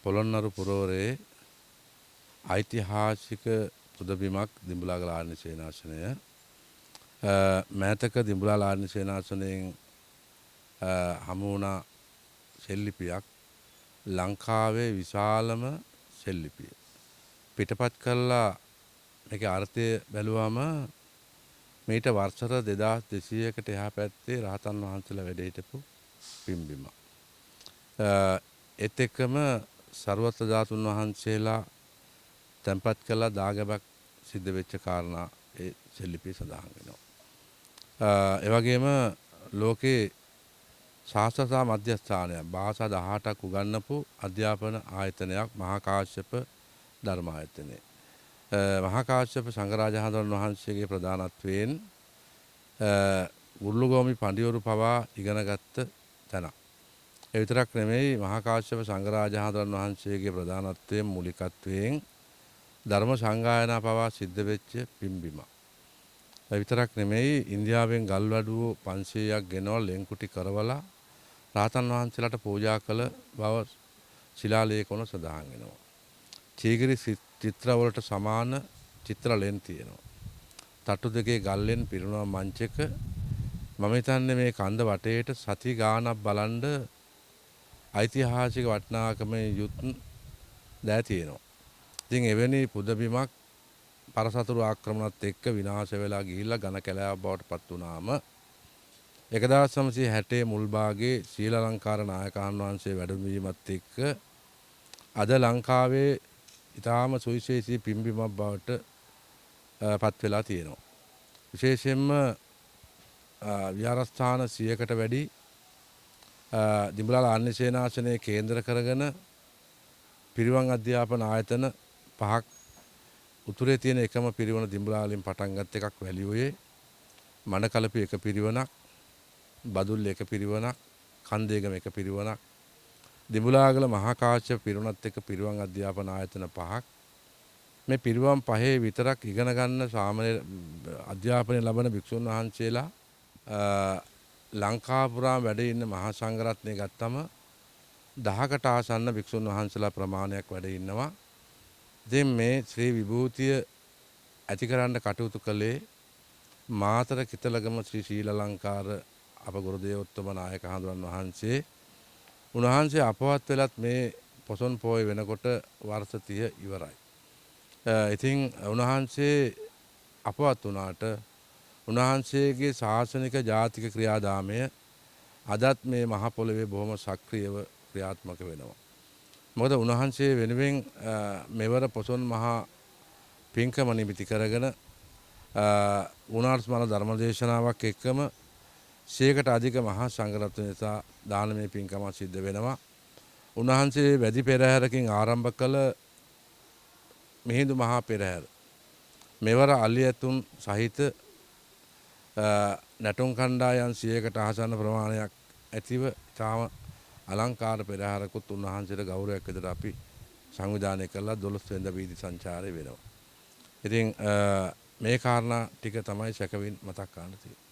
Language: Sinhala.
පොළොන්නරු පුරවරේ ඓතිහාසික පුදබිමක් දිඹුලාගල ආරණ්‍ය සේනාසනය. මෑතක දිඹුලාගල ආරණ්‍ය සේනාසනයෙන් හමු වුණ සෙල්ලිපියක් ලංකාවේ විශාලම සෙල්ලිපිය. පිටපත් කළා මේකේ අර්ථය බැලුවම මේට වර්ෂර 2200කට එහා පැත්තේ රහතන් වහන්සේලා වැඩ හිටපු පිම්බිම. ඒත් එක්කම සර්වත්‍ර ධාතුන් වහන්සේලා තැන්පත් කළා දාගැබක් සිද්ධ වෙච්ච කාරණා ඒ සෙල්ලිපියේ සඳහන් වෙනවා. ඒ වගේම ලෝකේ ශාස්ත්‍රතා මධ්‍යස්ථානයක් භාෂා 18ක් උගන්වපු අධ්‍යාපන ආයතනයක් මහා කාශ්‍යප ධර්ම ආයතනය. මහා කාශ්‍යප සංඝරාජහඳුරන් වහන්සේගේ ප්‍රධානත්වයෙන් උරුළුගෝමි පඬිවරු පවා ඉගෙනගත්ත තැනක්. ඒ විතරක් නෙමෙයි මහා කාශ්‍යප සංඝරාජහඳුරන් වහන්සේගේ ප්‍රධානත්වයෙන් මූලිකත්වයෙන් ධර්ම සංගායනා පවා සිද්ධ වෙච්ච පිම්බිමක්. ඒ විතරක් නෙමෙයි ඉන්දියාවෙන් ගල්වඩුව 500ක් ගෙනවල ලෙන්කුටි කරවලා රහතන් වහන්සේලාට පූජා කළ බව ශිලාලේඛවල සඳහන් වෙනවා. චීගිරි චිත්‍රවලට සමාන චිත්‍ර ලෙන් තියෙනවා. තට්ටු දෙකේ ගල්ලෙන් පිරුණු මංචක මම හිතන්නේ මේ කන්ද වටේට සති ගානක් බලන්ඩ ඓතිහාසික වටිනාකමේ යුත් දෑ තියෙනවා. ඉතින් එවැනි පුදබිමක් පරසතුරු ආක්‍රමණත් එක්ක විනාශ වෙලා ගිහිල්ලා ඝන කැලෑවක් බවට පත් වුණාම 1960 මුල් භාගයේ ශ්‍රී ලංකාර නායකයන් වහන්සේ වැඩමවීමත් එක්ක අද ලංකාවේ ඊටාම සුවිශේෂී පිම්බිමක් බවට පත් වෙලා තියෙනවා. විශේෂයෙන්ම විහාරස්ථාන 100කට වැඩි දිඹුලාගල ආරණ්‍ය සේනාසනයේ කේන්ද්‍ර කරගෙන පිරිවන් අධ්‍යාපන ආයතන 5ක් උතුරේ තියෙන එකම පිරිවන දිඹුලාගලින් පටන් ගත් එකක් වැලිඔයේ මණකලපි එක පිරිවනක් බදුල්ල එක පිරිවනක් කන්දේගම එක පිරිවනක් දිඹුලාගල මහා කාශ්‍යප පිරිවනත් එක්ක පිරිවන් අධ්‍යාපන ආයතන 5ක් මේ පිරිවන් 5 විතරක් ඉගෙන ගන්න සාමාන්‍ය අධ්‍යාපනය ලබන භික්ෂුන් වහන්සේලා ලංකා පුරාම වැඩ ඉන්න මහා සංඝරත්නය ගත්තම 10කට ආසන්න භික්ෂුන් වහන්සේලා ප්‍රමාණයක් වැඩ ඉන්නවා. ඉතින් මේ ශ්‍රී විභූතිය ඇති කරන්න කටයුතු කළේ මාතර කිතලගම ශ්‍රී ශීලලංකාර අප ගුරුදේවෝත්තම නායක හඳුරන් වහන්සේ. උන්වහන්සේ අපවත් වෙලත් මේ පොසොන් පෝය වෙනකොට වර්ෂ 30 ඉවරයි. ඉතින් උන්වහන්සේ අපවත් වුණාට උන්වහන්සේගේ ශාසනික ජාතික ක්‍රියාදාමය අදත් මේ මහ පොළවේ බොහොම සක්‍රියව ක්‍රියාත්මක වෙනවා. මොකද උන්වහන්සේ වෙනුවෙන් මෙවර පොසොන් මහා පින්කම නිමිති කරගෙන උනාර්ස්මල ධර්මදේශනාවක් එක්කම 100කට අධික මහා සංඝරත්නය නිසා දානමය පින්කම සිද්ධ වෙනවා. උන්වහන්සේ වැඩි පෙරහැරකින් ආරම්භ කළ මිහිඳු මහා පෙරහැර මෙවර අලියතුන් සහිත නැටුම් කණ්ඩායම් 100කට ආසන්න ප්‍රමාණයක් ඇතිව තාම අලංකාර පෙරහැරකුත් උන්වහන්සේට ගෞරවයක් විදිහට අපි සංවිධානය කළා 12 වෙනිදා වීදි සංචාරය වෙනවා. ඉතින් මේ කාරණා ටික තමයි සැකවින් මතක් කරන්න තියෙන්නේ.